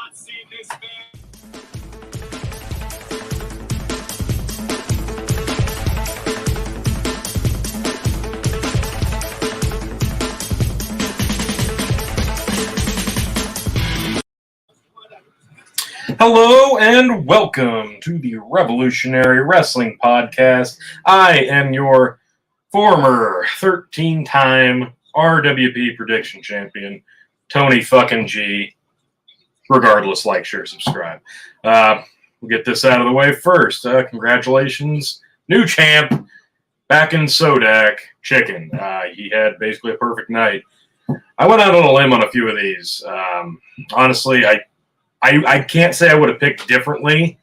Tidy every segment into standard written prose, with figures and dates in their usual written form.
Hello and welcome to the Revolutionary Wrestling Podcast. I am your former 13-time RWP prediction champion, Tony fucking G. Regardless, like, share, subscribe. We'll get this out of the way first. Congratulations, new champ, back in Sodak, Chicken. He had basically a perfect night. I went out on a limb on a few of these. Honestly, I can't say I would have picked differently,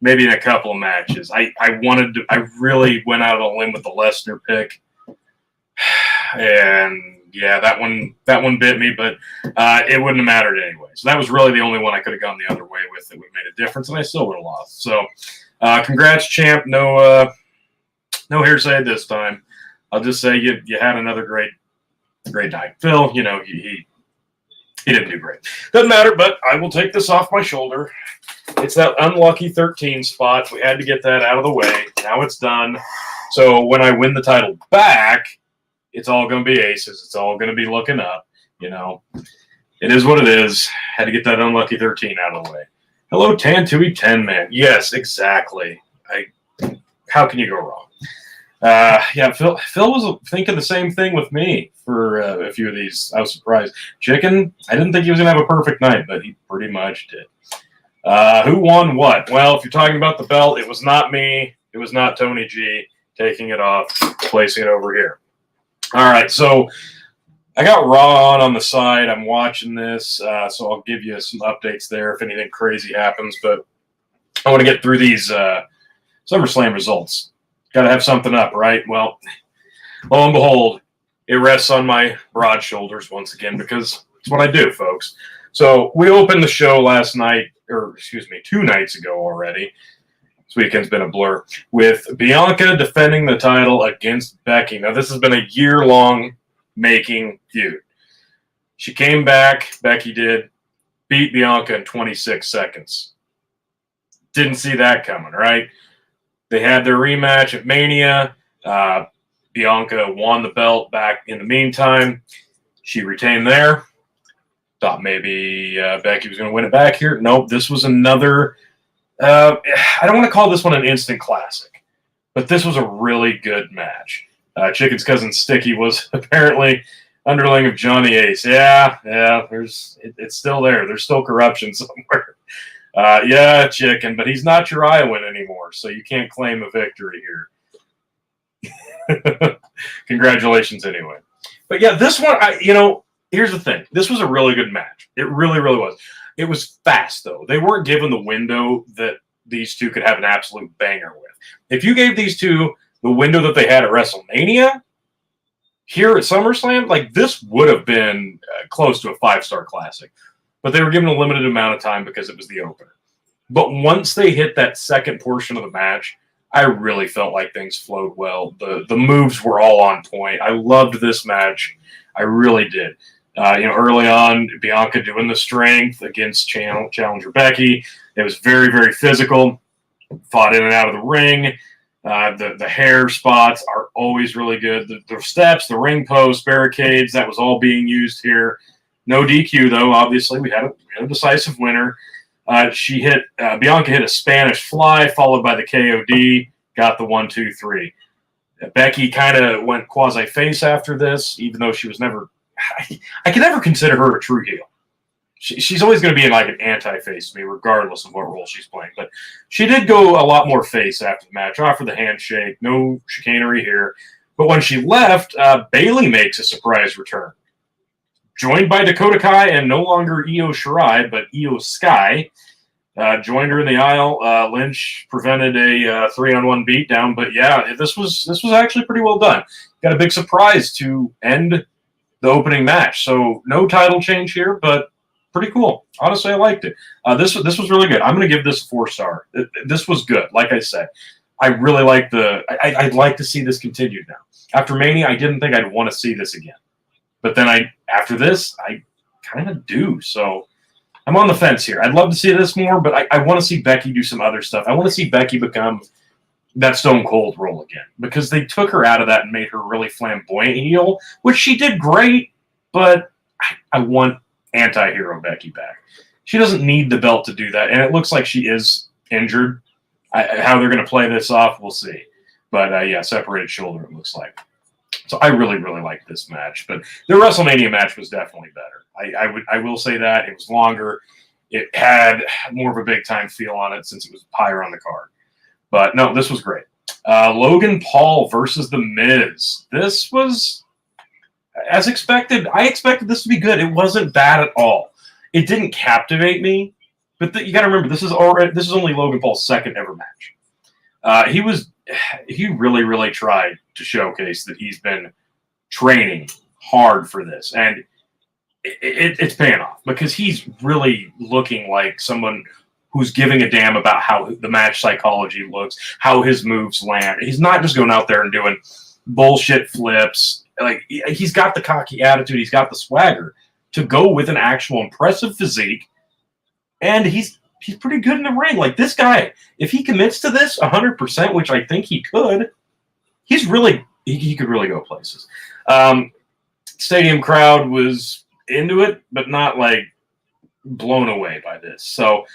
maybe in a couple of matches. I really went out on a limb with the Lesnar pick. And yeah, that one bit me, but it wouldn't have mattered anyway. So that was really the only one I could have gone the other way with that would have made a difference, and I still would have lost. So congrats, champ. No hearsay this time. I'll just say you had another great night. Phil, he didn't do great. Doesn't matter, but I will take this off my shoulder. It's that unlucky 13 spot. We had to get that out of the way. Now it's done. So when I win the title back, it's all going to be aces. It's all going to be looking up. It is what it is. Had to get that unlucky 13 out of the way. Hello, Tantui 10 man. Yes, exactly. How can you go wrong? Phil was thinking the same thing with me for a few of these. I was surprised. Chicken, I didn't think he was going to have a perfect night, but he pretty much did. Who won what? Well, if you're talking about the belt, it was not me. It was not Tony G taking it off, placing it over here. All right, so I got Raw on the side. I'm watching this, so I'll give you some updates there if anything crazy happens. But I want to get through these SummerSlam results. Got to have something up, right? Well, lo and behold, it rests on my broad shoulders once again because it's what I do, folks. So we opened the show last night, 2 nights ago already. This weekend's been a blur, with Bianca defending the title against Becky. Now, this has been a year-long making feud. She came back, Becky did, beat Bianca in 26 seconds. Didn't see that coming, right? They had their rematch at Mania. Bianca won the belt back in the meantime. She retained there. Thought maybe Becky was going to win it back here. Nope, this was another... I don't want to call this one an instant classic, but this was a really good match. Chicken's cousin Sticky was apparently underling of Johnny Ace. Yeah, it's still there. There's still corruption somewhere. Yeah, Chicken, but he's not your Iowan anymore, so you can't claim a victory here. Congratulations anyway. But yeah, this one, here's the thing. This was a really good match. It really, really was. It was fast, though. They weren't given the window that these two could have an absolute banger with. If you gave these two the window that they had at WrestleMania, here at SummerSlam, like, this would have been close to a 5-star classic. But they were given a limited amount of time because it was the opener. But once they hit that second portion of the match, I really felt like things flowed well. The moves were all on point. I loved this match. I really did. Early on, Bianca doing the strength against challenger Becky. It was very, very physical. Fought in and out of the ring. The hair spots are always really good. The steps, the ring posts, barricades, that was all being used here. No DQ, though. Obviously, we had a decisive winner. Bianca hit a Spanish fly, followed by the KOD. Got the 1-2-3. Becky kind of went quasi-face after this, even though she was never... I can never consider her a true heel. She's always going to be like an anti-face to me, regardless of what role she's playing. But she did go a lot more face after the match. Offered the handshake. No chicanery here. But when she left, Bayley makes a surprise return. Joined by Dakota Kai and no longer Io Shirai, but Io Sky. Joined her in the aisle. Lynch prevented a 3-on-1 beatdown. But yeah, this was actually pretty well done. Got a big surprise to end the opening match. So no title change here, but pretty cool. Honestly, I liked it. This was really good. I'm going to give this a 4-star. This was good. Like I said, I really like I'd like to see this continued now. After Mania, I didn't think I'd want to see this again. But then after this, I kind of do. So I'm on the fence here. I'd love to see this more, but I want to see Becky do some other stuff. I want to see Becky become that Stone Cold role again, because they took her out of that and made her really flamboyant heel, which she did great, but I want anti-hero Becky back. She doesn't need the belt to do that, and it looks like she is injured. How they're going to play this off, we'll see. But, yeah, separated shoulder, it looks like. So I really, really like this match. But the WrestleMania match was definitely better. I will say that. It was longer. It had more of a big-time feel on it since it was higher on the card. But, no, this was great. Logan Paul versus The Miz. This was, as expected, I expected this to be good. It wasn't bad at all. It didn't captivate me. But you got to remember, this is only Logan Paul's second ever match. He really, really tried to showcase that he's been training hard for this, and it's paying off because he's really looking like someone who's giving a damn about how the match psychology looks, how his moves land. He's not just going out there and doing bullshit flips. Like, he's got the cocky attitude, he's got the swagger to go with an actual impressive physique. And he's pretty good in the ring. Like, this guy, if he commits to this 100%, which I think he could, he could really go places. Stadium crowd was into it, but not, like, blown away by this. So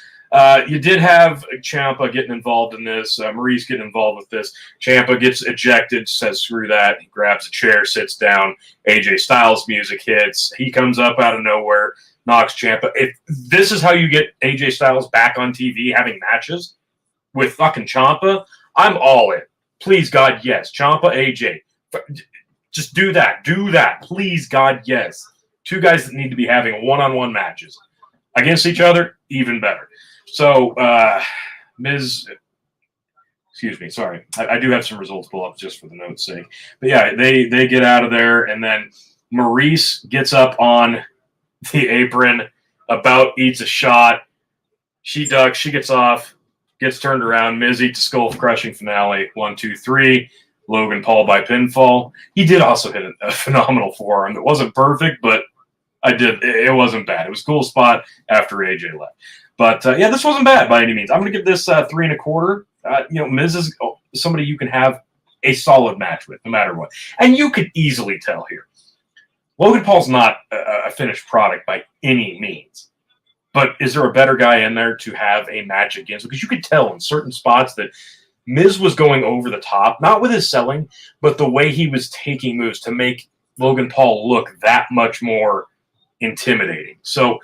you did have Ciampa getting involved in this. Maurice getting involved with this. Ciampa gets ejected, says screw that. He grabs a chair, sits down. AJ Styles music hits. He comes up out of nowhere. Knocks Ciampa. If this is how you get AJ Styles back on TV having matches with fucking Ciampa, I'm all in. Please, God, yes. Ciampa, AJ. Just do that. Do that. Please, God, yes. Two guys that need to be having one-on-one matches against each other, even better. So, Miz, excuse me, sorry. I do have some results pull up just for the note's sake. But yeah, they get out of there, and then Maurice gets up on the apron, about eats a shot. She ducks, she gets off, gets turned around. Miz eats a skull-crushing finale. 1, 2, 3. Logan Paul by pinfall. He did also hit a phenomenal forearm. It wasn't perfect, but it wasn't bad. It was a cool spot after AJ left. But, yeah, this wasn't bad by any means. I'm going to give this 3 1/4. Miz is somebody you can have a solid match with, no matter what. And you could easily tell here. Logan Paul's not a finished product by any means. But is there a better guy in there to have a match against? Because you could tell in certain spots that Miz was going over the top, not with his selling, but the way he was taking moves to make Logan Paul look that much more intimidating. So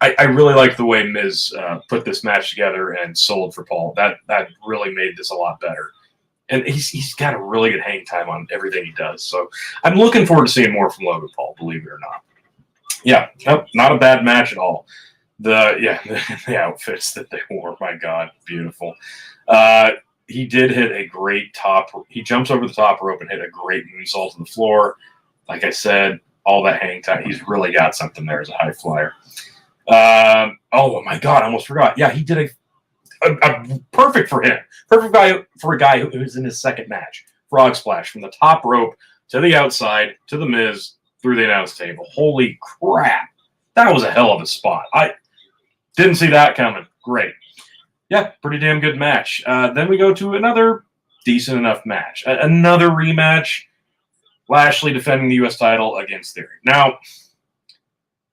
I really like the way Miz put this match together and sold for Paul. That really made this a lot better. And he's got a really good hang time on everything he does. So I'm looking forward to seeing more from Logan Paul, believe it or not. Yeah, nope, not a bad match at all. The outfits that they wore, my God, beautiful. He did hit a great he jumps over the top rope and hit a great moonsault to the floor. Like I said, all that hang time, he's really got something there as a high flyer. Oh my God, I almost forgot. Yeah, he did a perfect for him. Perfect guy for a guy who's in his second match. Frog splash from the top rope to the outside to the Miz through the announce table. Holy crap. That was a hell of a spot. I didn't see that coming. Great. Yeah, pretty damn good match. Then we go to another decent enough match. Another rematch. Lashley defending the U.S. title against Theory. Now,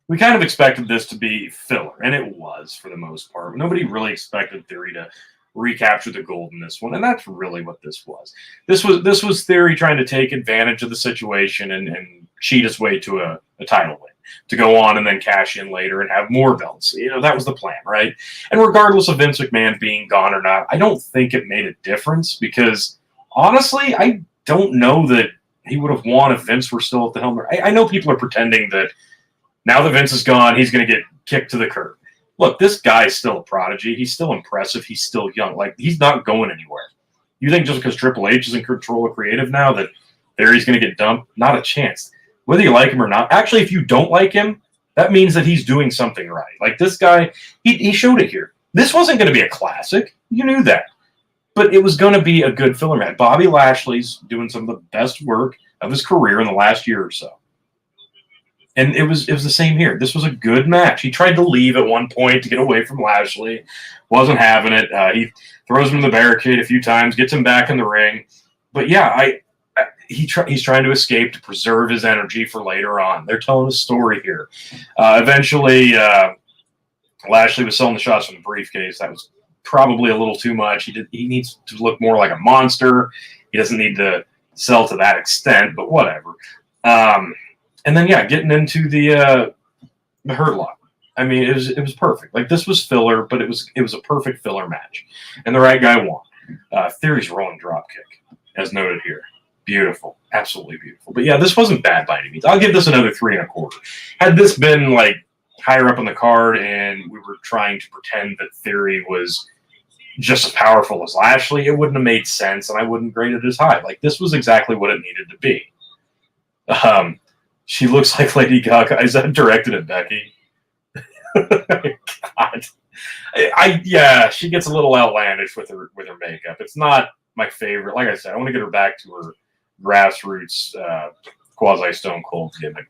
we kind of expected this to be filler, and it was for the most part. Nobody really expected Theory to recapture the gold in this one, and that's really what this was. This was Theory trying to take advantage of the situation and cheat his way to a title win, to go on and then cash in later and have more belts. That was the plan, right? And regardless of Vince McMahon being gone or not, I don't think it made a difference because, honestly, I don't know that he would have won if Vince were still at the helm. I know people are pretending that now that Vince is gone, he's going to get kicked to the curb. Look, this guy's still a prodigy. He's still impressive. He's still young. Like, he's not going anywhere. You think just because Triple H is in control of creative now that Theory's going to get dumped? Not a chance. Whether you like him or not. Actually, if you don't like him, that means that he's doing something right. Like, this guy, he showed it here. This wasn't going to be a classic. You knew that. But it was going to be a good filler match. Bobby Lashley's doing some of the best work of his career in the last year or so. And it was the same here. This was a good match. He tried to leave at one point to get away from Lashley. Wasn't having it. He throws him in the barricade a few times, gets him back in the ring. But yeah, he's trying to escape to preserve his energy for later on. They're telling a story here. Eventually, Lashley was selling the shots from the briefcase. That was probably a little too much. He needs to look more like a monster. He doesn't need to sell to that extent, but whatever. And then yeah, getting into the Hurt Lock. I mean, it was perfect. Like, this was filler, but it was a perfect filler match, and the right guy won. Theory's rolling dropkick, as noted here. Beautiful, absolutely beautiful. But yeah, this wasn't bad by any means. I'll give this another 3 1/4. Had this been like higher up on the card and we were trying to pretend that Theory was just as powerful as Lashley, it wouldn't have made sense, and I wouldn't grade it as high. Like, this was exactly what it needed to be. She looks like Lady Gaga. Is that directed at Becky? God. Yeah, she gets a little outlandish with her makeup. It's not my favorite. Like I said, I want to get her back to her grassroots quasi Stone Cold gimmick.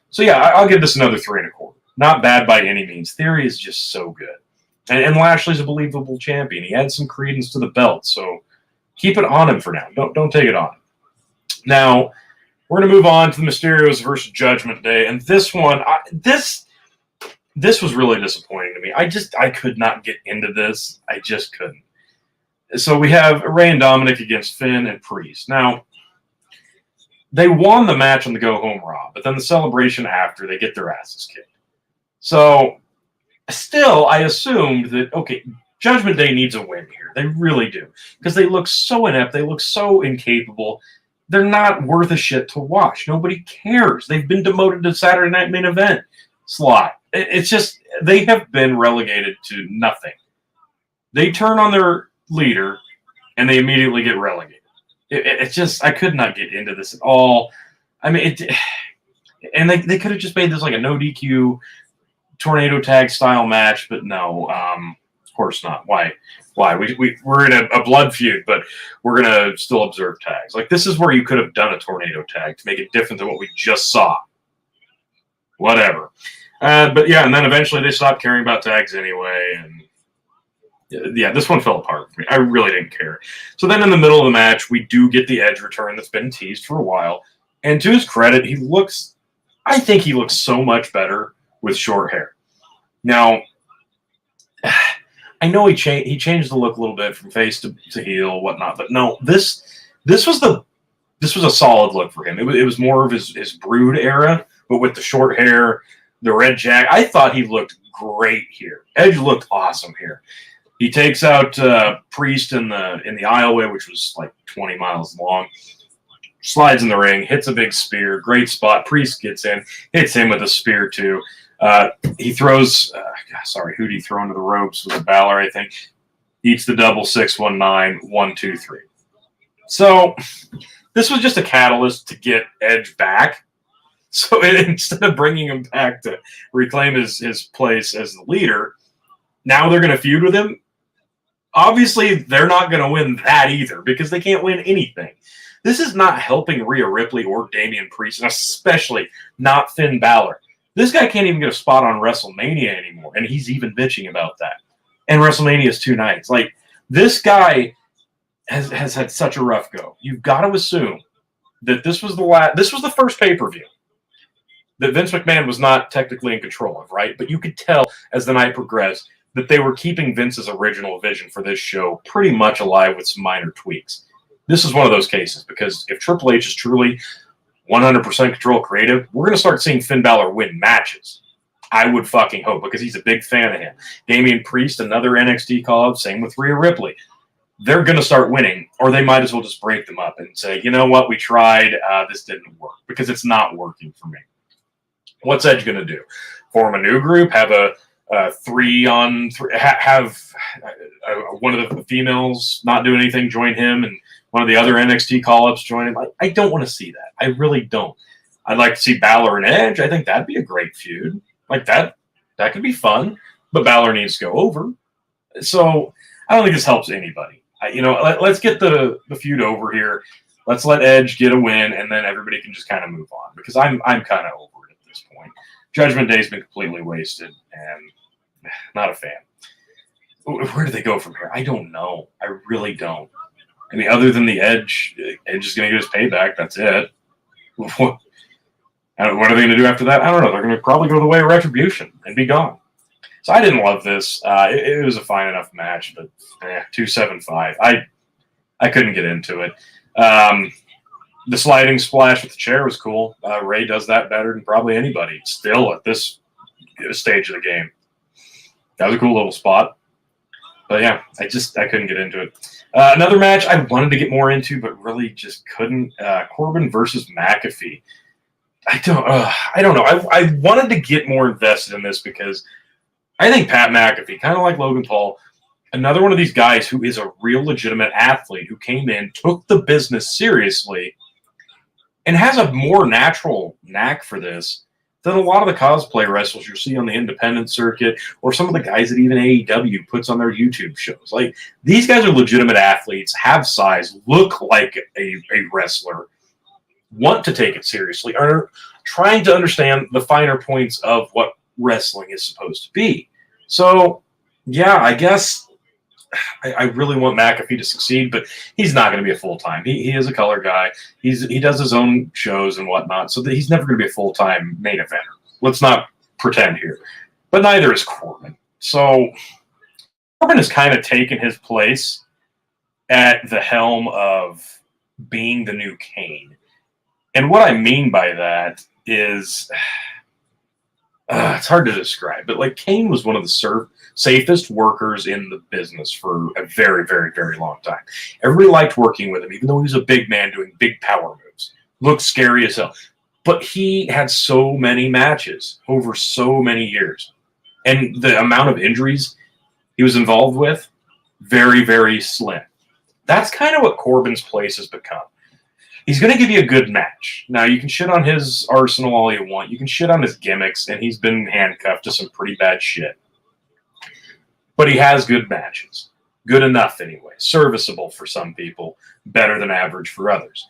So yeah, I'll give this another 3 1/4. Not bad by any means. Theory is just so good, and Lashley's a believable champion. He adds some credence to the belt, so keep it on him for now. Don't take it on him. Now we're gonna move on to the Mysterios versus Judgment Day, and this one, this was really disappointing to me. I could not get into this. I just couldn't. So we have Rey and Dominic against Finn and Priest. Now, they won the match on the Go Home Raw, but then the celebration after, they get their asses kicked. So, still, I assumed that, okay, Judgment Day needs a win here. They really do. Because they look so inept. They look so incapable. They're not worth a shit to watch. Nobody cares. They've been demoted to Saturday Night Main Event slot. It's just, they have been relegated to nothing. They turn on their leader, and they immediately get relegated. It's just, I could not get into this at all. I mean, and they could have just made this like a no DQ tornado tag style match, but no, of course not. Why? We're in a blood feud, but we're going to still observe tags. Like, this is where you could have done a tornado tag to make it different than what we just saw. Whatever. But yeah, and then eventually they stopped caring about tags anyway, and yeah, this one fell apart for me. I really didn't care. So then in the middle of the match, we do get the Edge return that's been teased for a while, and to his credit, I think he looks so much better with short hair. Now, I know he changed the look a little bit from face to heel, whatnot, but no, this was a solid look for him. It was more of his Brood era, but with the short hair, the red jacket. I thought he looked great here. Edge looked awesome here. He takes out Priest in the aisleway, which was like 20 miles long. Slides in the ring, hits a big spear. Great spot. Priest gets in, hits him with a spear too. He throws. Who'd he throw into the ropes? Was it Balor? I think. Eats the double 619 1 2 3. So this was just a catalyst to get Edge back. So instead of bringing him back to reclaim his place as the leader, now they're going to feud with him. Obviously, they're not going to win that either because they can't win anything. This is not helping Rhea Ripley or Damian Priest, and especially not Finn Balor. This guy can't even get a spot on WrestleMania anymore, and he's even bitching about that. And WrestleMania is 2 nights. Like, this guy has had such a rough go. You've got to assume that this was the first pay-per-view that Vince McMahon was not technically in control of, right? But you could tell as the night progressed that they were keeping Vince's original vision for this show pretty much alive with some minor tweaks. This is one of those cases because if Triple H is truly 100% control creative, we're going to start seeing Finn Balor win matches. I would fucking hope because he's a big fan of him. Damian Priest, another NXT call-up, same with Rhea Ripley. They're going to start winning, or they might as well just break them up and say, you know what, we tried, this didn't work because it's not working for me. What's Edge going to do? Form a new group, have a 3-on-3, have one of the females not do anything, join him, and one of the other NXT call-ups join him. I don't want to see that. I really don't. I'd like to see Balor and Edge. I think that'd be a great feud. Like that could be fun, but Balor needs to go over. So I don't think this helps anybody. Let's get the feud over here. Let's let Edge get a win, and then everybody can just kind of move on because I'm kind of over it at this point. Judgment Day's been completely wasted, and not a fan. Where do they go from here? I don't know. I really don't. I mean, other than the Edge is going to get his payback. That's it. What are they going to do after that? I don't know. They're going to probably go the way of Retribution and be gone. So I didn't love this. It was a fine enough match, but 275. I couldn't get into it. The sliding splash with the chair was cool. Ray does that better than probably anybody still at this stage of the game. That was a cool little spot. But yeah, I couldn't get into it. Another match I wanted to get more into, but really just couldn't. Corbin versus McAfee. I don't know. I wanted to get more invested in this because I think Pat McAfee, kind of like Logan Paul, another one of these guys who is a real legitimate athlete who came in, took the business seriously, and has a more natural knack for this than a lot of the cosplay wrestlers you see on the independent circuit or some of the guys that even AEW puts on their YouTube shows. Like, these guys are legitimate athletes, have size, look like a wrestler, want to take it seriously, are trying to understand the finer points of what wrestling is supposed to be. So, yeah, I guess I really want McAfee to succeed, but he's not going to be a full-time. He is a color guy. He does his own shows and whatnot, so that he's never going to be a full-time main eventer. Let's not pretend here. But neither is Corbin. So Corbin has kind of taken his place at the helm of being the new Kane. And what I mean by that is, it's hard to describe, but like Kane was one of the safest workers in the business for a very, very, very long time. Everybody liked working with him, even though he was a big man doing big power moves. Looked scary as hell. But he had so many matches over so many years. And the amount of injuries he was involved with, very, very slim. That's kind of what Corbin's place has become. He's going to give you a good match. Now, you can shit on his arsenal all you want. You can shit on his gimmicks, and he's been handcuffed to some pretty bad shit. But he has good matches. Good enough, anyway. Serviceable for some people. Better than average for others.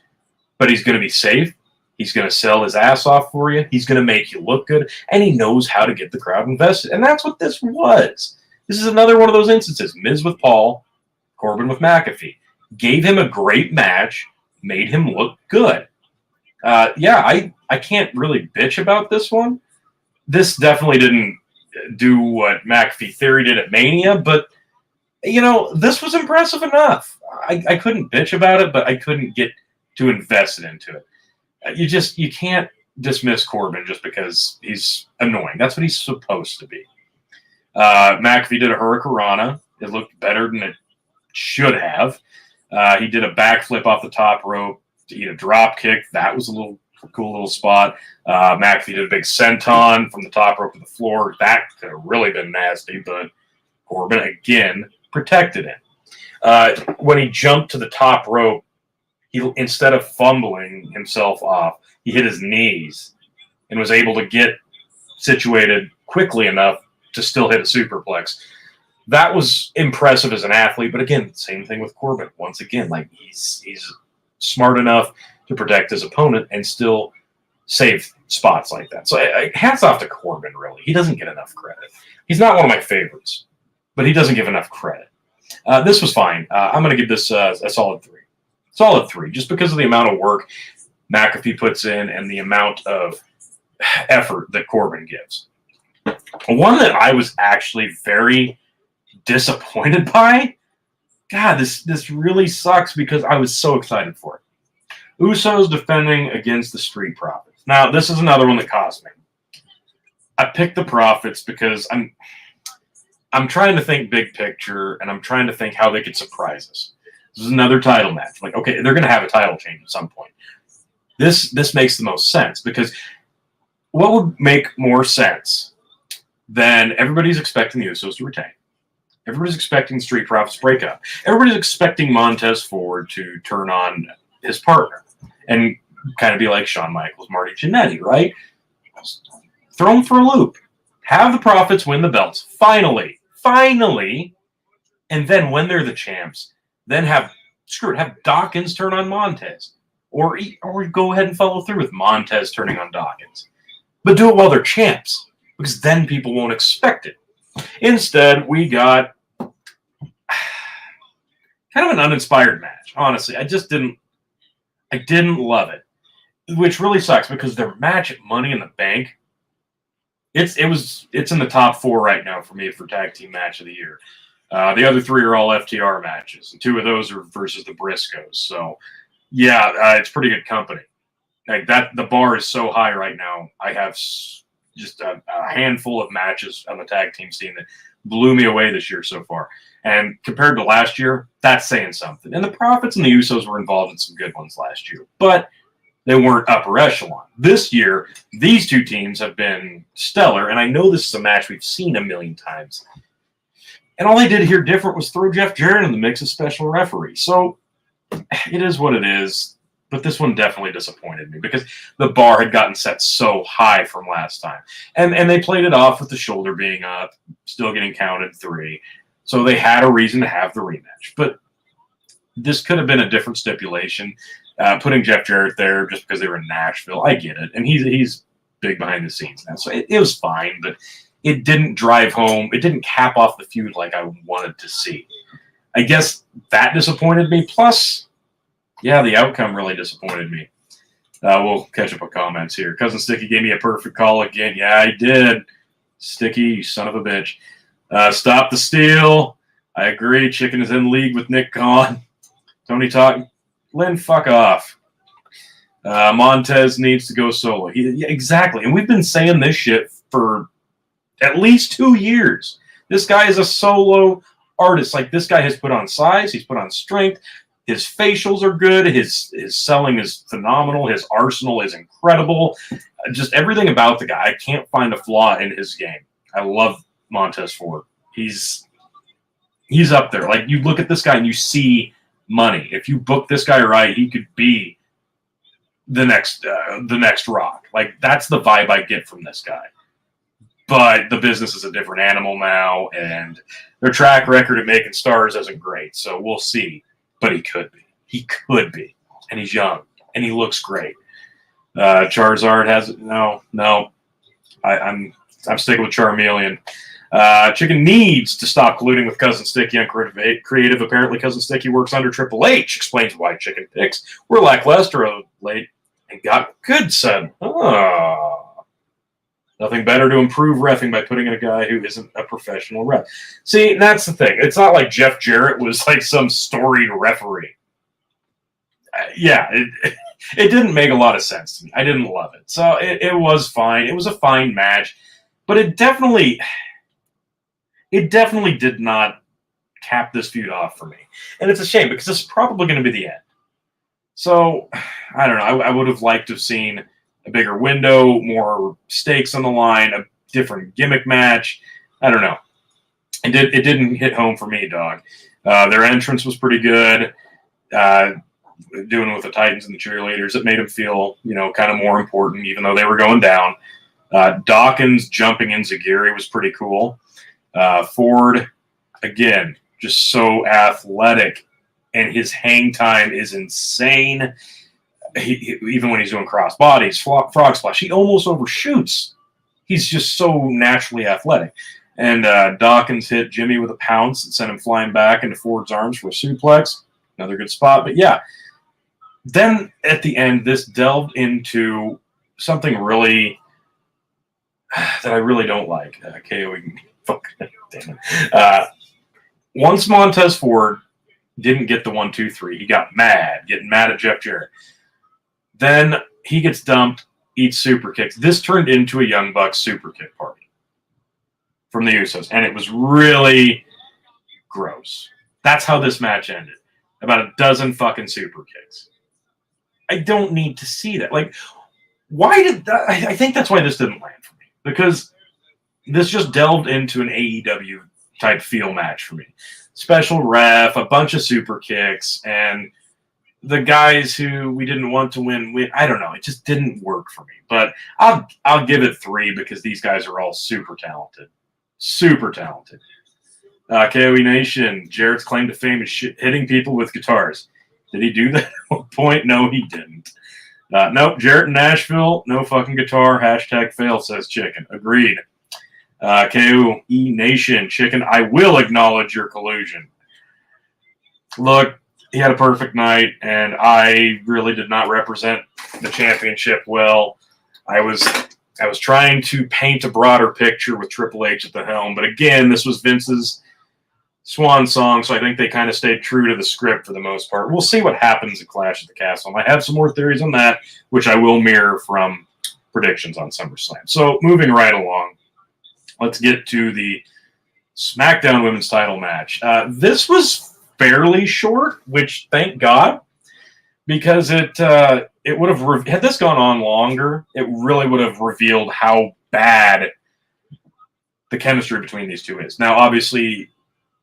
But he's going to be safe. He's going to sell his ass off for you. He's going to make you look good. And he knows how to get the crowd invested. And that's what this was. This is another one of those instances. Miz with Paul, Corbin with McAfee. Gave him a great match. Made him look good. I can't really bitch about this one. This definitely didn't do what McAfee Theory did at Mania, but, this was impressive enough. I couldn't bitch about it, but I couldn't get too invested into it. You can't dismiss Corbin just because he's annoying. That's what he's supposed to be. McAfee did a Hurricanrana. It looked better than it should have. He did a backflip off the top rope to eat a drop kick. That was a cool little spot. McAfee did a big senton from the top rope to the floor. That could have really been nasty, but Corbin, again, protected him. When he jumped to the top rope, he, instead of fumbling himself off, he hit his knees and was able to get situated quickly enough to still hit a superplex. That was impressive as an athlete, but again, same thing with Corbin. Once again, like he's smart enough to protect his opponent and still save spots like that. So hats off to Corbin, really. He doesn't get enough credit. He's not one of my favorites, but he doesn't give enough credit. This was fine. I'm going to give this a solid 3. Solid 3, just because of the amount of work McAfee puts in and the amount of effort that Corbin gives. One that I was actually very disappointed by. God, this really sucks because I was so excited for it. Usos defending against the Street Profits. Now, this is another one that cost me. I picked the Profits because I'm trying to think big picture, and I'm trying to think how they could surprise us. This is another title match. Like, okay, they're going to have a title change at some point. This makes the most sense because what would make more sense than everybody's expecting the Usos to retain? Everybody's expecting Street Profits break up. Everybody's expecting Montez Ford to turn on his partner and kind of be like Shawn Michaels, Marty Jannetty, right? Throw them for a loop. Have the Profits win the belts. Finally. And then when they're the champs, then have Dawkins turn on Montez. Or go ahead and follow through with Montez turning on Dawkins. but do it while they're champs, because then people won't expect it. Instead, we got kind of an uninspired match. Honestly, I didn't love it, which really sucks because their match at Money in the Bank, it's in the top 4 right now for me for tag team match of the year. The other 3 are all FTR matches, and 2 of those are versus the Briscoes. So, yeah, it's pretty good company. Like that, the bar is so high right now. I have just a handful of matches on the tag team scene that blew me away this year so far. And compared to last year, that's saying something. And the Profits and the Usos were involved in some good ones last year, but they weren't upper echelon. This year, these 2 teams have been stellar, and I know this is a match we've seen a million times. And all they did here different was throw Jeff Jarrett in the mix as special referee. So it is what it is. But this one definitely disappointed me because the bar had gotten set so high from last time. And they played it off with the shoulder being up, still getting counted 3. So they had a reason to have the rematch. But this could have been a different stipulation. Putting Jeff Jarrett there just because they were in Nashville, I get it. And he's big behind the scenes now. So it was fine, but it didn't drive home. It didn't cap off the feud like I wanted to see. I guess that disappointed me. Plus, yeah, the outcome really disappointed me. We'll catch up with comments here. Cousin Sticky gave me a perfect call again. Yeah, I did. Sticky, you son of a bitch. Stop the steal. I agree. Chicken is in league with Nick Khan. Tony talking. Lynn, fuck off. Montez needs to go solo. Yeah, exactly. And we've been saying this shit for at least 2 years. This guy is a solo artist. Like, this guy has put on size. He's put on strength. His facials are good. His selling is phenomenal. His arsenal is incredible. Just everything about the guy. I can't find a flaw in his game. I love Montez Ford. He's up there. Like, you look at this guy and you see money. If you book this guy right, he could be the next Rock. Like, that's the vibe I get from this guy. But the business is a different animal now, and their track record at making stars isn't great. So we'll see. But he could be. He could be. And he's young. And he looks great. Charizard has it. No. I'm sticking with Charmeleon. Chicken needs to stop colluding with Cousin Sticky on creative. Apparently, Cousin Sticky works under Triple H. Explains why Chicken picks were lackluster of late and got good sudden. Nothing better to improve reffing by putting in a guy who isn't a professional ref. See, that's the thing. It's not like Jeff Jarrett was like some storied referee. It didn't make a lot of sense to me. I didn't love it. So it was fine. It was a fine match. But it definitely did not cap this feud off for me. And it's a shame because this is probably going to be the end. So, I don't know. I would have liked to have seen a bigger window, more stakes on the line, a different gimmick match. I don't know. It didn't hit home for me, dog. Their entrance was pretty good. Doing it with the Titans and the cheerleaders, it made them feel, kind of more important, even though they were going down. Dawkins jumping in Zagiri was pretty cool. Ford, again, just so athletic, and his hang time is insane. Even when he's doing cross bodies, frog splash, he almost overshoots. He's just so naturally athletic. And Dawkins hit Jimmy with a pounce and sent him flying back into Ford's arms for a suplex. Another good spot. But yeah, then at the end, this delved into something really that I really don't like. KOing. Fuck. Damn it. Once Montez Ford didn't get the 1, 2, 3, he got mad, getting mad at Jeff Jarrett. Then he gets dumped, eats super kicks. This turned into a Young Bucks super kick party from the Usos, and it was really gross. That's how this match ended. About a dozen fucking super kicks. I don't need to see that. Like, why did that? I think that's why this didn't land for me. Because this just delved into an AEW type feel match for me. Special ref, a bunch of super kicks, and the guys who we didn't want to win. I don't know. It just didn't work for me. But I'll give it 3 because these guys are all super talented. Super talented. KOE Nation, Jarrett's claim to fame is hitting people with guitars. Did he do that at one point? No, he didn't. Nope, Jarrett in Nashville, no fucking guitar. Hashtag fail, says Chicken. Agreed. KOE Nation, Chicken, I will acknowledge your collusion. Look, he had a perfect night, and I really did not represent the championship well. I was trying to paint a broader picture with Triple H at the helm, but again, this was Vince's swan song, so I think they kind of stayed true to the script for the most part. We'll see what happens at Clash at the Castle. And I have some more theories on that, which I will mirror from predictions on SummerSlam. So moving right along, let's get to the SmackDown Women's Title match. This was fairly short, which thank God, because it would have had this gone on longer, it really would have revealed how bad the chemistry between these two is. Now, obviously,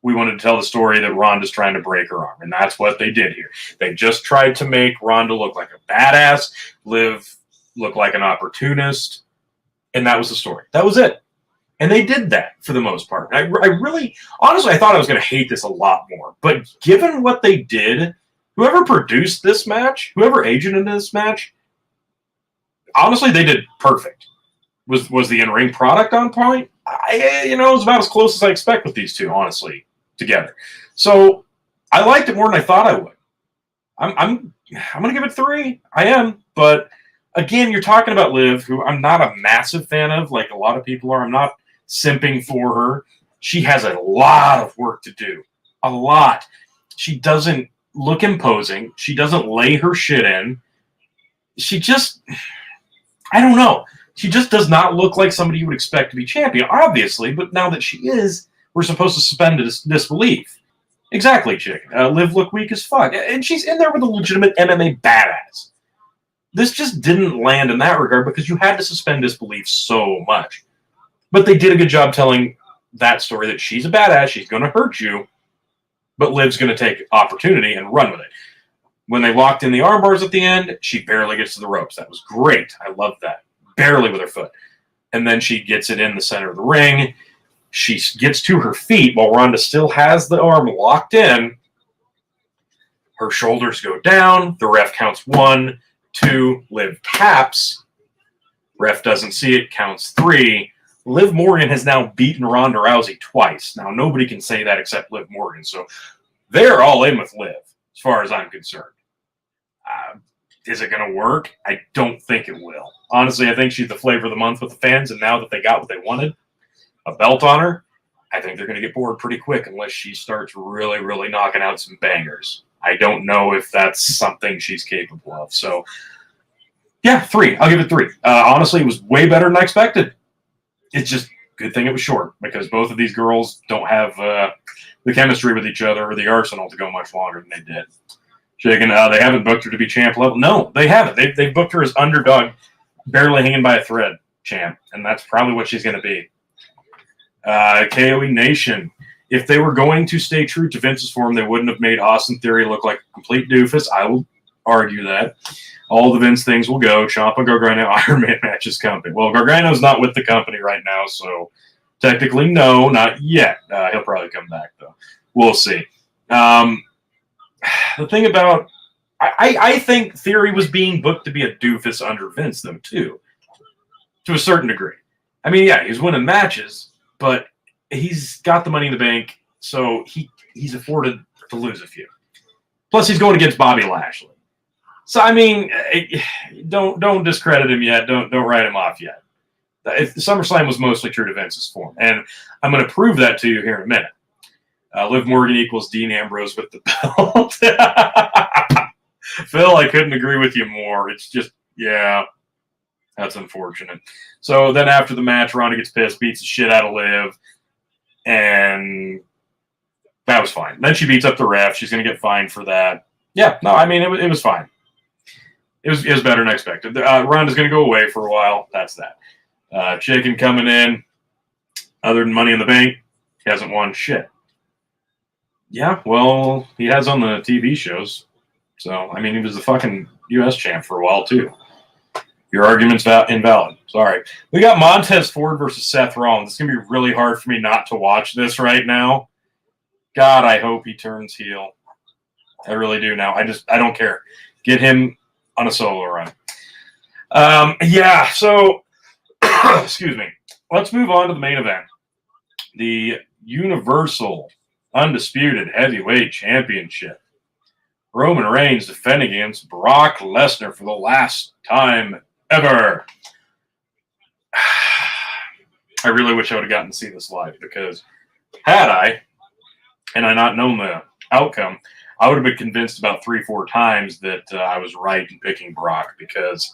we wanted to tell the story that Ronda's trying to break her arm, and that's what they did here. They just tried to make Ronda look like a badass, Liv look like an opportunist, and that was the story. That was it. And they did that for the most part. I really, honestly, I thought I was going to hate this a lot more. But given what they did, whoever produced this match, whoever agented this match, honestly, they did perfect. Was the in-ring product on point? It was about as close as I expect with these two, honestly, together. So I liked it more than I thought I would. I'm going to give it 3. I am, but again, you're talking about Liv, who I'm not a massive fan of, like a lot of people are. I'm not simping for her. She has a lot of work to do. A lot. She doesn't look imposing. She doesn't lay her shit in. She just, I don't know. She just does not look like somebody you would expect to be champion, obviously, but now that she is, we're supposed to suspend disbelief. Exactly, chick. Liv look weak as fuck. And she's in there with a legitimate MMA badass. This just didn't land in that regard because you had to suspend disbelief so much. But they did a good job telling that story that she's a badass, she's going to hurt you, but Liv's going to take opportunity and run with it. When they locked in the arm bars at the end, she barely gets to the ropes. That was great. I loved that. Barely with her foot. And then she gets it in the center of the ring. She gets to her feet while Ronda still has the arm locked in. Her shoulders go down. The ref counts 1, 2. Liv taps. Ref doesn't see it. Counts 3. Liv Morgan has now beaten Ronda Rousey twice. Now, nobody can say that except Liv Morgan. So they're all in with Liv, as far as I'm concerned. Is it going to work? I don't think it will. Honestly, I think she's the flavor of the month with the fans, and now that they got what they wanted, a belt on her, I think they're going to get bored pretty quick unless she starts really, really knocking out some bangers. I don't know if that's something she's capable of. So, yeah, 3. I'll give it 3. Honestly, it was way better than I expected. It's just good thing it was short because both of these girls don't have the chemistry with each other or the arsenal to go much longer than they did. Chicken, they haven't booked her to be champ level. No, they haven't. They've booked her as underdog, barely hanging by a thread champ, and that's probably what she's going to be. KOE Nation, if they were going to stay true to Vince's form, they wouldn't have made Austin Theory look like a complete doofus. I will argue that. All the Vince things will go. Ciampa, Gargano, Iron Man matches company. Well, Gargano's not with the company right now, so technically no, not yet. He'll probably come back, though. We'll see. The thing about, I think Theory was being booked to be a doofus under Vince, though, too, to a certain degree. I mean, yeah, he's winning matches, but he's got the money in the bank, so he's afforded to lose a few. Plus, he's going against Bobby Lashley. So, I mean, don't discredit him yet. Don't write him off yet. SummerSlam was mostly true to Vince's form, and I'm going to prove that to you here in a minute. Liv Morgan equals Dean Ambrose with the belt. Phil, I couldn't agree with you more. It's just, yeah, that's unfortunate. So then after the match, Ronda gets pissed, beats the shit out of Liv, and that was fine. Then she beats up the ref. She's going to get fined for that. Yeah, no, I mean, it was fine. It was better than expected. Ronda's going to go away for a while. That's that. Chicken coming in, other than Money in the Bank, he hasn't won shit. Yeah, well, he has on the TV shows. So, I mean, he was the fucking U.S. champ for a while, too. Your argument's invalid. Sorry. We got Montez Ford versus Seth Rollins. It's going to be really hard for me not to watch this right now. God, I hope he turns heel. I really do now. I don't care. Get him on a solo run. Yeah, so, excuse me. Let's move on to the main event. The Universal Undisputed Heavyweight Championship. Roman Reigns defending against Brock Lesnar for the last time ever. I really wish I would have gotten to see this live, because had I, and I not known the outcome, I would have been convinced about 3-4 times that I was right in picking Brock, because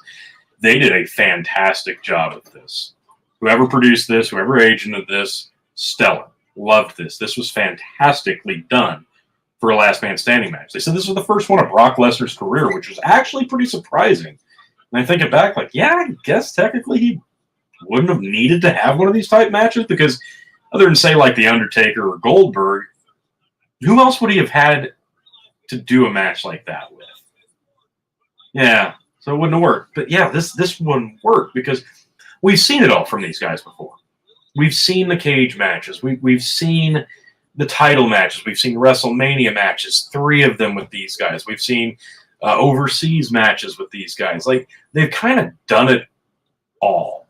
they did a fantastic job with this. Whoever produced this, whoever agented this, stellar. Loved this. This was fantastically done for a last man standing match. They said this was the first one of Brock Lesnar's career, which was actually pretty surprising. And I think it back, like, yeah, I guess technically he wouldn't have needed to have one of these type matches, because other than, say, like The Undertaker or Goldberg, who else would he have had to do a match like that with? Yeah, so it wouldn't have worked. But yeah, this one worked, because we've seen it all from these guys before. We've seen the cage matches. We've seen the title matches. We've seen WrestleMania matches, 3 of them with these guys. We've seen overseas matches with these guys. Like, they've kind of done it all.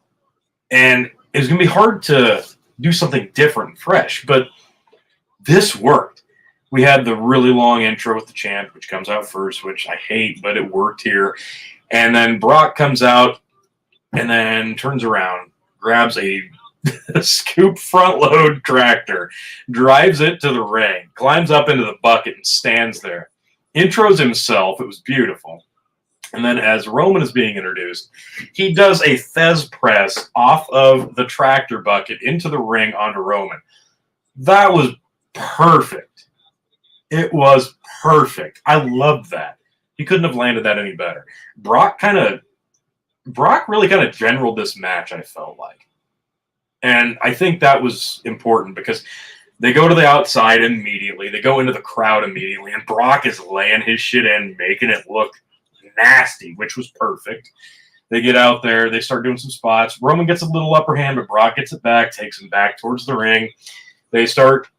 And it's going to be hard to do something different and fresh, but this worked. We had the really long intro with the chant, which comes out first, which I hate, but it worked here. And then Brock comes out and then turns around, grabs a scoop front load tractor, drives it to the ring, climbs up into the bucket and stands there. Intros himself. It was beautiful. And then as Roman is being introduced, he does a Fez press off of the tractor bucket into the ring onto Roman. That was perfect. It was perfect. I loved that. He couldn't have landed that any better. Brock really kind of generaled this match, I felt like. And I think that was important, because they go to the outside immediately. They go into the crowd immediately. And Brock is laying his shit in, making it look nasty, which was perfect. They get out there. They start doing some spots. Roman gets a little upper hand, but Brock gets it back, takes him back towards the ring. They start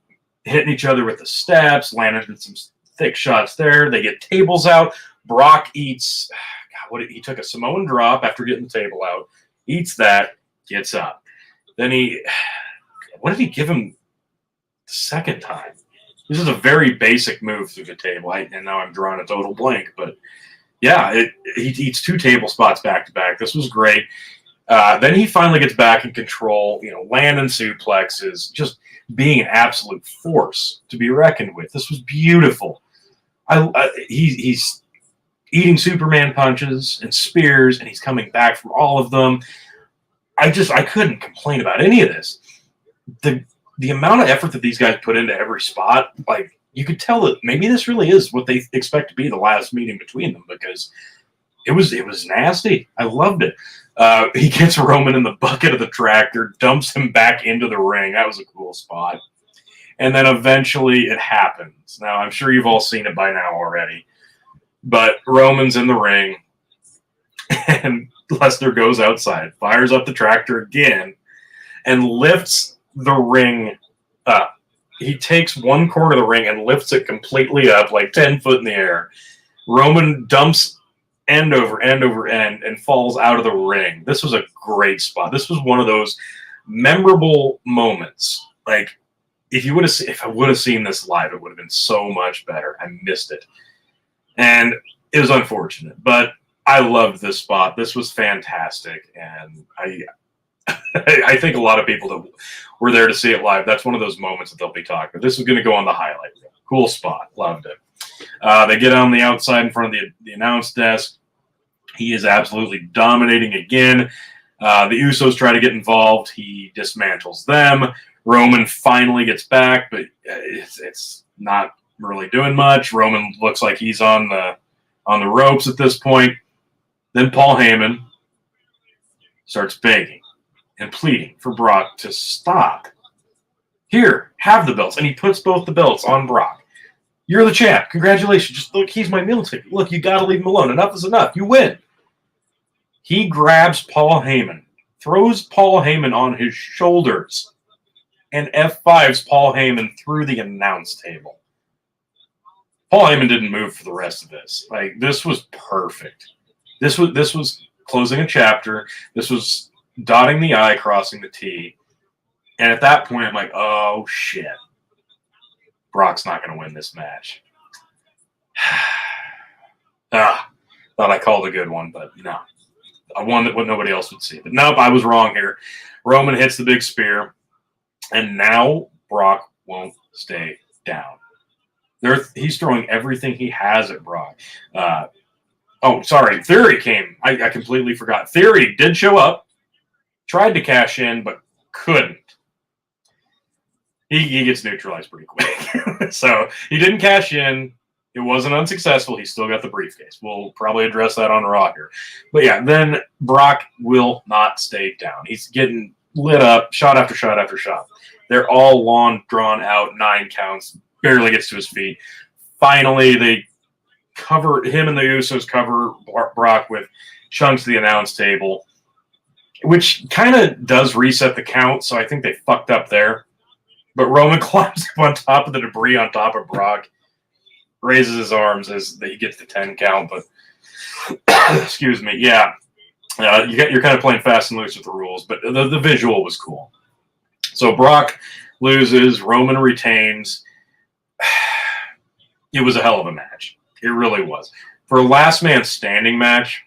hitting each other with the steps, landing some thick shots there. They get tables out. Brock eats, he took a Samoan drop after getting the table out, eats that, gets up. Then what did he give him the second time? This is a very basic move through the table. And now I'm drawing a total blank, but yeah, he eats 2 table spots back to back. This was great. Then he finally gets back in control, landing suplexes, just being an absolute force to be reckoned with. This was beautiful. He's eating Superman punches and spears, and he's coming back from all of them. I couldn't complain about any of this. The amount of effort that these guys put into every spot, like, you could tell that maybe this really is what they expect to be the last meeting between them, because it was nasty. I loved it. He gets Roman in the bucket of the tractor, dumps him back into the ring. That was a cool spot. And then eventually it happens. Now, I'm sure you've all seen it by now already, but Roman's in the ring, and Lesnar goes outside, fires up the tractor again, and lifts the ring up. He takes one corner of the ring and lifts it completely up, like 10 foot in the air. Roman dumps end over end over end and falls out of the ring. This was a great spot. This was one of those memorable moments. Like, if I would have seen this live, it would have been so much better. I missed it. And it was unfortunate, but I loved this spot. This was fantastic. And I think a lot of people that were there to see it live, that's one of those moments that they'll be talking about. This is going to go on the highlight reel. Cool spot. Loved it. They get on the outside in front of the announce desk. He is absolutely dominating again. The Usos try to get involved. He dismantles them. Roman finally gets back, but it's not really doing much. Roman looks like he's on the ropes at this point. Then Paul Heyman starts begging and pleading for Brock to stop. Here, have the belts. And he puts both the belts on Brock. You're the champ. Congratulations. Just look, he's my meal ticket. Look, you got to leave him alone. Enough is enough. You win. He grabs Paul Heyman, throws Paul Heyman on his shoulders, and F5s Paul Heyman through the announce table. Paul Heyman didn't move for the rest of this. Like, this was perfect. This was closing a chapter. This was dotting the I, crossing the T. And at that point, I'm like, oh, shit. Brock's not going to win this match. Thought I called a good one, but no. I won that what nobody else would see. But nope, I was wrong here. Roman hits the big spear, and now Brock won't stay down. He's throwing everything he has at Brock. Sorry. Theory came. I completely forgot. Theory did show up, tried to cash in, but couldn't. He gets neutralized pretty quick. So he didn't cash in. It wasn't unsuccessful. He still got the briefcase. We'll probably address that on Raw here. But yeah, then Brock will not stay down. He's getting lit up, shot after shot after shot. They're all long, drawn out, 9 counts, barely gets to his feet. Finally, they cover him and the Usos cover Brock with chunks of the announce table, which kind of does reset the count, so I think they fucked up there. But Roman climbs up on top of the debris on top of Brock, raises his arms as he gets the 10 count, but excuse me, yeah. You're kind of playing fast and loose with the rules, but the visual was cool. So Brock loses, Roman retains. It was a hell of a match. It really was. For a last man standing match,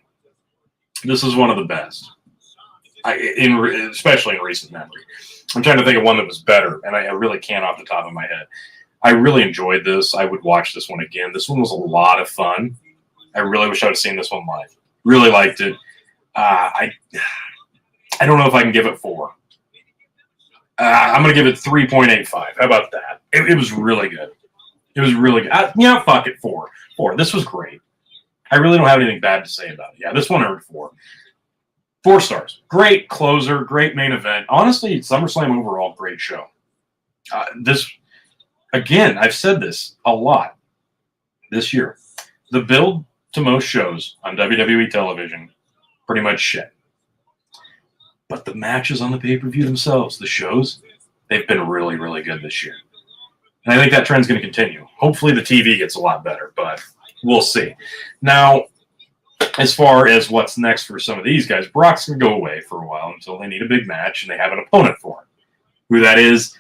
this is one of the best, especially in recent memory. I'm trying to think of one that was better, and I really can't off the top of my head. I really enjoyed this. I would watch this one again. This one was a lot of fun. I really wish I would have seen this one live. Really liked it. I don't know if I can give it 4. I'm going to give it 3.85. How about that? It was really good. It was really good. Fuck it, 4. 4. This was great. I really don't have anything bad to say about it. Yeah, this one earned 4. 4 stars. Great closer, great main event. Honestly, SummerSlam overall, great show. Again, I've said this a lot this year. The build to most shows on WWE television, pretty much shit. But the matches on the pay-per-view themselves, the shows, they've been really, really good this year. And I think that trend's going to continue. Hopefully the TV gets a lot better, but we'll see. Now, as far as what's next for some of these guys, Brock's going to go away for a while until they need a big match and they have an opponent for him. Who that is,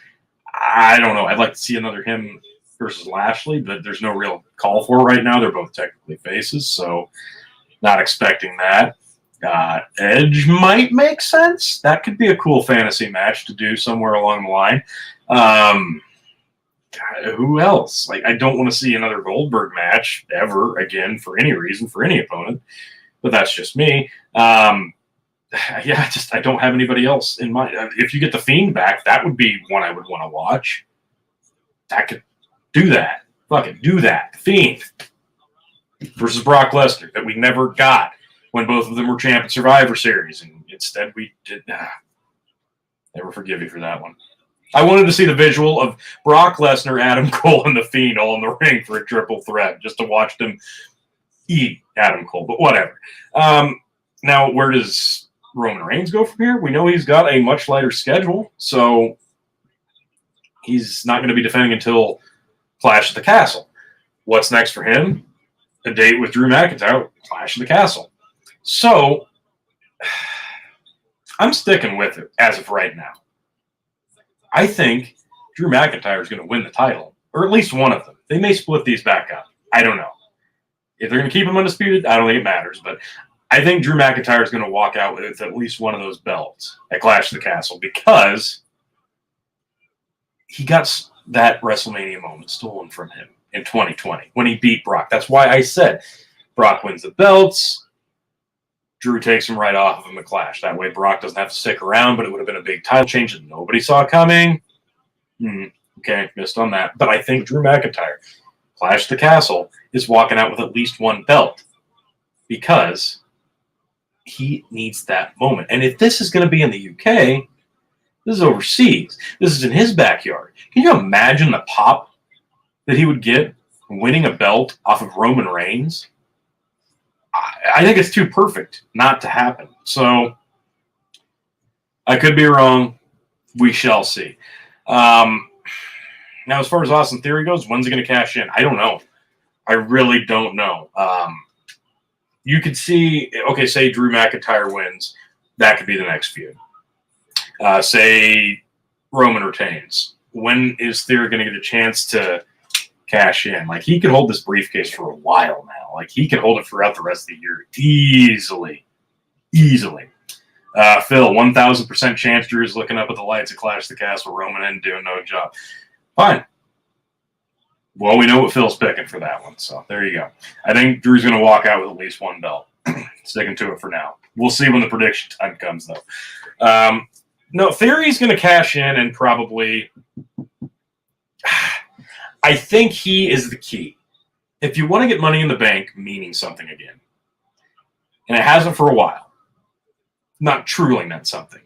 I don't know. I'd like to see another him versus Lashley, but there's no real call for it right now. They're both technically faces, so not expecting that. Edge might make sense. That could be a cool fantasy match to do somewhere along the line. Who else? I don't want to see another Goldberg match ever again for any reason, for any opponent, but that's just me. I don't have anybody else in mind. If you get the Fiend back, that would be one I would want to watch. I could do that. Fucking do that. The Fiend versus Brock Lesnar that we never got when both of them were champ in Survivor Series, and instead we did. Never forgive you for that one. I wanted to see the visual of Brock Lesnar, Adam Cole, and the Fiend all in the ring for a triple threat, just to watch them eat Adam Cole. But whatever. Now, where does Roman Reigns go from here? We know he's got a much lighter schedule, so he's not going to be defending until Clash at the Castle. What's next for him? A date with Drew McIntyre, Clash at the Castle. So, I'm sticking with it as of right now. I think Drew McIntyre is going to win the title, or at least one of them. They may split these back up. I don't know. If they're going to keep him undisputed, I don't think it matters, but I think Drew McIntyre is going to walk out with at least one of those belts at Clash of the Castle because he got that WrestleMania moment stolen from him in 2020 when he beat Brock. That's why I said Brock wins the belts. Drew takes him right off of him at Clash. That way Brock doesn't have to stick around, but it would have been a big title change that nobody saw coming. Okay, missed on that. But I think Drew McIntyre, Clash at the Castle, is walking out with at least one belt because he needs that moment. And if this is going to be in the UK, this is overseas. This is in his backyard. Can you imagine the pop that he would get winning a belt off of Roman Reigns? I think it's too perfect not to happen. So I could be wrong. We shall see. Now, as far as Austin Theory goes, when's he going to cash in? I don't know. I really don't know. you could see, okay, say Drew McIntyre wins, that could be the next feud. Say Roman retains. When is Theory going to get a chance to cash in? Like, he could hold this briefcase for a while now. Like, he could hold it throughout the rest of the year easily. Easily. Phil, 1,000% chance Drew's looking up at the lights at Clash the Castle. Roman and doing no job. Fine. Well, we know what Phil's picking for that one, so there you go. I think Drew's going to walk out with at least one belt. Sticking to it for now. We'll see when the prediction time comes, though. No, Theory's going to cash in and probably... I think he is the key. If you want to get Money in the Bank meaning something again, and it hasn't for a while, not truly meant something.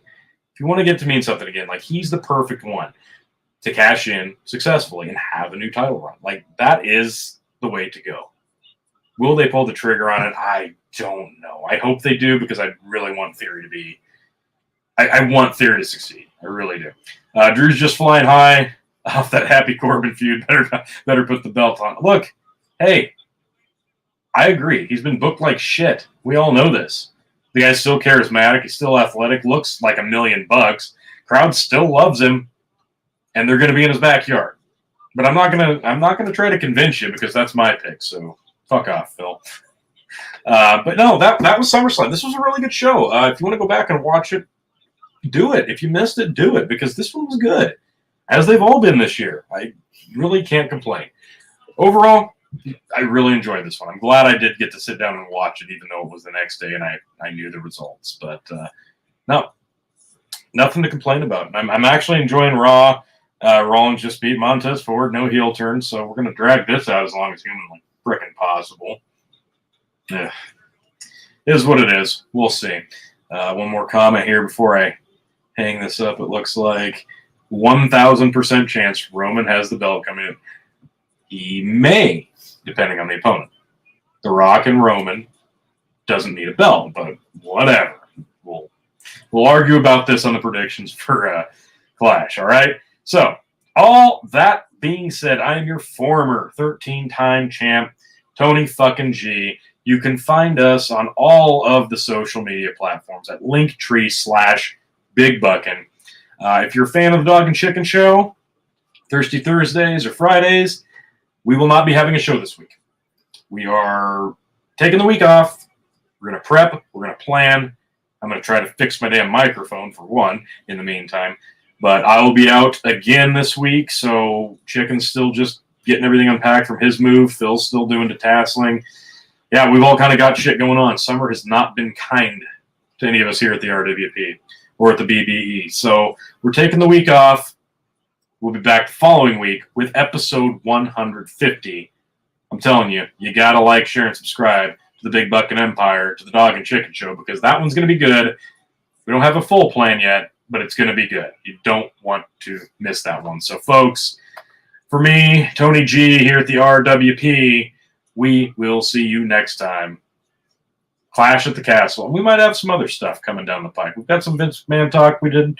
If you want to get to mean something again, like, he's the perfect one to cash in successfully and have a new title run. Like, that is the way to go. Will they pull the trigger on it? I don't know. I hope they do, because I really want Theory to be... I want Theory to succeed. I really do. Drew's just flying high off that Happy Corbin feud. Better put the belt on. Look, hey, I agree. He's been booked like shit. We all know this. The guy's still charismatic. He's still athletic. Looks like $1,000,000. Crowd still loves him. And they're going to be in his backyard. But I'm not gonna try to convince you, because that's my pick. So fuck off, Phil. But no, that was SummerSlam. This was a really good show. If you want to go back and watch it, do it. If you missed it, do it, because this one was good, as they've all been this year. I really can't complain. Overall, I really enjoyed this one. I'm glad I did get to sit down and watch it, even though it was the next day and I knew the results. But no, nothing to complain about. I'm actually enjoying Raw. Rollins just beat Montez Ford, no heel turn, so we're going to drag this out as long as humanly frickin' possible. It is what it is. We'll see. One more comment here before I hang this up. It looks like 1,000% chance Roman has the belt coming in. He may, depending on the opponent. The Rock and Roman doesn't need a belt, but whatever. We'll argue about this on the predictions for Clash, all right? So, all that being said, I am your former 13-time champ, Tony fucking G. You can find us on all of the social media platforms at Linktree/BigBuckin. If you're a fan of the Dog and Chicken Show, Thirsty Thursdays or Fridays, we will not be having a show this week. We are taking the week off. We're going to prep. We're going to plan. I'm going to try to fix my damn microphone, for one, in the meantime. But I will be out again this week, so Chicken's still just getting everything unpacked from his move. Phil's still doing detasseling. Yeah, we've all kind of got shit going on. Summer has not been kind to any of us here at the RWP or at the BBE. So we're taking the week off. We'll be back the following week with episode 150. I'm telling you, you got to like, share, and subscribe to the Big Buckin' Empire, to the Dog and Chicken Show, because that one's going to be good. We don't have a full plan yet, but it's going to be good. You don't want to miss that one. So, folks, for me, Tony G, here at the RWP, we will see you next time. Clash at the Castle. And we might have some other stuff coming down the pike. We've got some Vince McMahon talk we did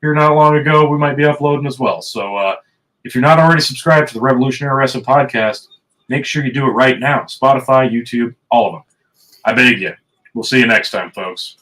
here not long ago. We might be uploading as well. So, if you're not already subscribed to the Revolutionary Wrestling Podcast, make sure you do it right now. Spotify, YouTube, all of them. I beg you. We'll see you next time, folks.